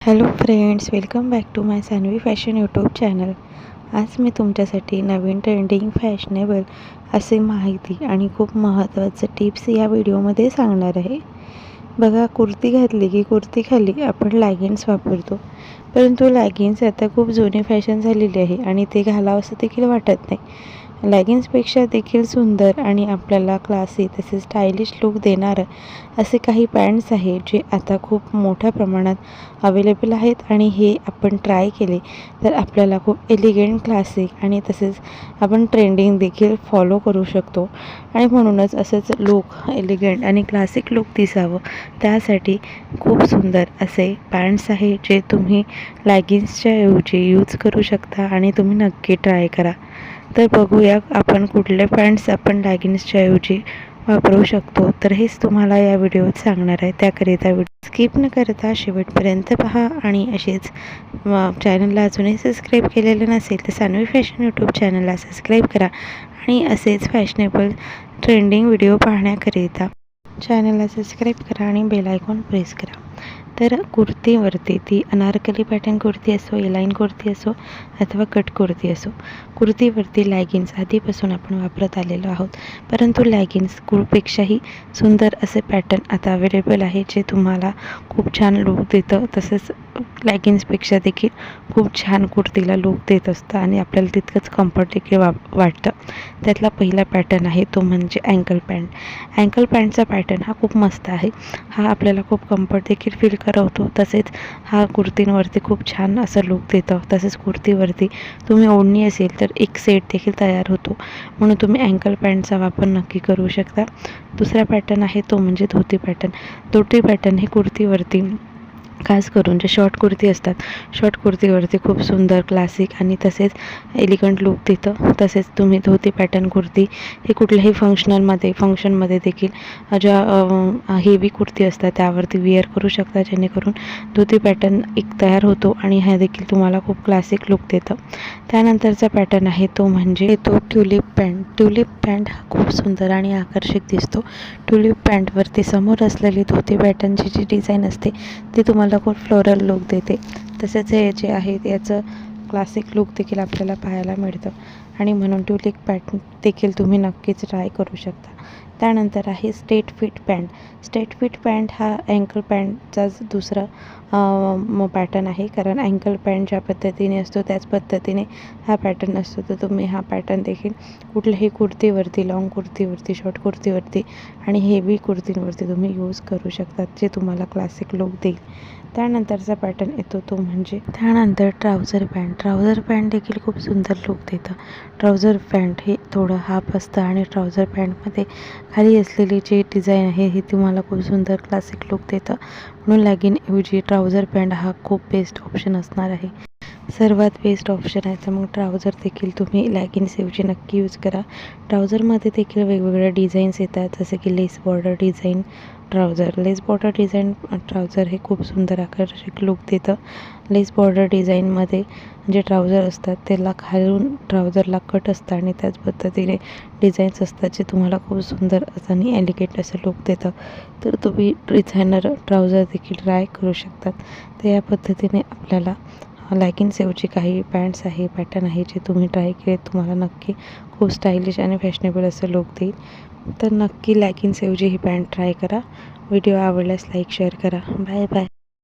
Hello friends, welcome back to my Sanvi fashion YouTube channel. आज मी तुमच्यासाठी नवीन ट्रेंडिंग फॅशनेबल असे माहिती आणि खूप महत्त्वाचं टिप्स या व्हिडिओमध्ये सांगणार आहे. बघा, कुर्ती घातली की कुर्तीखाली आपण लॅगिन्स वापरतो, परंतु लॅगिन्स आता खूप जुनी फॅशन झालेली आहे आणि ते घालावं असं देखील वाटत नाही. लॅगिन्सपेक्षा देखील सुंदर आणि आपल्याला क्लासी तसेच स्टायलिश लूक देणारं असे काही पॅन्ट्स आहेत जे आता खूप मोठ्या प्रमाणात अवेलेबल आहेत आणि हे आपण ट्राय केले तर आपल्याला खूप एलिगंट, क्लासिक आणि तसेच आपण ट्रेंडिंग देखील फॉलो करू शकतो. आणि म्हणूनच असंच लूक एलिगंट आणि क्लासिक लूक दिसावं त्यासाठी खूप सुंदर असे पॅन्ट्स आहे जे तुम्ही लॅगिन्सच्या ऐवजी यूज करू शकता आणि तुम्ही नक्की ट्राय करा. तर बघूया आपण कुठले पॅन्ट्स आपण लॅगिन्सच्या ऐवजी वापरू शकतो. तर हेच तुम्हाला या व्हिडिओत सांगणार आहे. त्याकरिता व्हिडिओ स्किप न करता शेवटपर्यंत पहा आणि असेच चॅनलला अजूनही सबस्क्राईब केलेलं नसेल तर सानवी फॅशन यूट्यूब चॅनलला सबस्क्राईब करा आणि असेच फॅशनेबल ट्रेंडिंग व्हिडिओ पाहण्याकरिता चॅनलला सबस्क्राईब करा आणि बेल आयकॉन प्रेस करा. तर कुर्तीवरती ती अनारकली पॅटर्न कुर्ती असो, एलाइन कुर्ती असो अथवा कट कुर्ती असो, कुर्तीवरती लॅगिन्स आधीपासून आपण वापरत आलेलो आहोत. परंतु लॅगिन्स पेक्षाही सुंदर असे पॅटर्न आता अवेलेबल आहे जे तुम्हाला खूप छान लूक देतं. तसंच लॅगिन्सपेक्षा देखील खूप छान कुर्तीला लूक देत असतं आणि आपल्याला तितकंच कम्फर्ट देखील वाटतं. त्यातला पहिला पॅटर्न आहे तो म्हणजे अँकल पॅन्ट. अँकल पॅन्टचा पॅटर्न हा खूप मस्त आहे. हा आपल्याला खूप कम्फर्ट देखील फील करवतो. तसेच हा कुर्तींवरती खूप छान असं लूक देतं. तसेच कुर्तीवरती तुम्ही ओढणी असेल तर एक सेट देखील तयार होतो, म्हणून तुम्ही अँकल पॅन्टचा वापर नक्की करू शकता. दुसरा पॅटर्न आहे तो म्हणजे धोती पॅटर्न. धोती पॅटर्न हे कुर्तीवरती खास करून जे शॉर्ट कुर्ती असतात, शॉर्ट कुर्तीवरती खूप सुंदर, क्लासिक आणि तसेच एलिगंट लूक देतं. तसेच तुम्ही धोती पॅटर्न कुर्ती हे कुठल्याही फंक्शनमध्ये देखील ज्या हेवी कुर्ती असतात त्यावरती वेअर करू शकता, जेणेकरून धोती पॅटर्न एक तयार होतो आणि हा देखील तुम्हाला खूप क्लासिक लूक देतं. त्यानंतरचा पॅटर्न आहे तो म्हणजे ट्युलिप पॅन्ट. ट्युलिप पॅन्ट हा खूप सुंदर आणि आकर्षक दिसतो. ट्युलिप पॅन्टवरती समोर असलेली धोती पॅटर्नची जी डिझाईन असते ती तुम्हाला खूप फ्लोरल लूक देते. तसेच हे जे आहे याचं क्लासिक लूक देखील आपल्याला पाहायला मिळतं आणि म्हणून ट्युलिप पॅटर्न देखील तुम्ही नक्कीच ट्राय करू शकता. त्यानंतर आहे straight fit pant. Straight fit pant हा अँकल पॅन्टचाच दुसरा पॅटर्न आहे, कारण अँकल पॅन्ट ज्या पद्धतीने असतो त्याच पद्धतीने हा पॅटर्न असतो. तर तुम्ही हा पॅटर्न देखील कुठल्याही कुर्तीवरती, लॉंग कुर्तीवरती, शॉर्ट कुर्तीवरती आणि हेवी कुर्तींवरती तुम्ही यूज करू शकता, जे तुम्हाला क्लासिक लूक देईल. त्यानंतरचा पॅटर्न येतो तो म्हणजे त्यानंतर ट्राउझर पॅन्ट. ट्राउझर पॅन्ट देखील खूप सुंदर लूक देतं. ट्राउझर पॅन्ट हे थोडं हाफ असतं आणि ट्राउझर पॅन्टमध्ये खाली असलेली जी डिझाईन आहे ही तुम्हाला खूप सुंदर क्लासिक लूक देतं. म्हणून लॅगिनऐवजी ट्राउझर पॅन्ट हा खूप बेस्ट ऑप्शन असणार आहे. सर्वात बेस्ट ऑप्शन आहे. तर मग ट्राउझर देखील तुम्ही लॅगिन्सऐवजी नक्की यूज करा. ट्राउझरमध्ये देखील वेगवेगळ्या डिझाईन्स येतात, जसे की लेस बॉर्डर डिझाईन ट्राउझर. लेस बॉर्डर डिझाईन ट्राउझर हे खूप सुंदर आकर्षक लूक देतं. लेस बॉर्डर डिझाईनमध्ये जे ट्राउझर असतात त्याला खालून ट्राउझरला कट असतं आणि त्याच पद्धतीने डिझाईन्स असतात जे तुम्हाला खूप सुंदर आणि एलिगेंट असं लूक देतं. तर तुम्ही डिझायनर ट्राउझर देखील ट्राय करू शकतात. तर या पद्धतीने आपल्याला लॅगिन्सऐवजी काही पॅन्ट्स आहे, पॅटर्न आहे जे तुम्ही ट्राय केले, तुम्हाला नक्की खूप स्टायलिश आणि फॅशनेबल असं लूक देईल. तर नक्की लॅगिन्सऐवजी ही पॅन्ट ट्राय करा. व्हिडिओ आवडल्यास लाईक शेअर करा. Bye bye.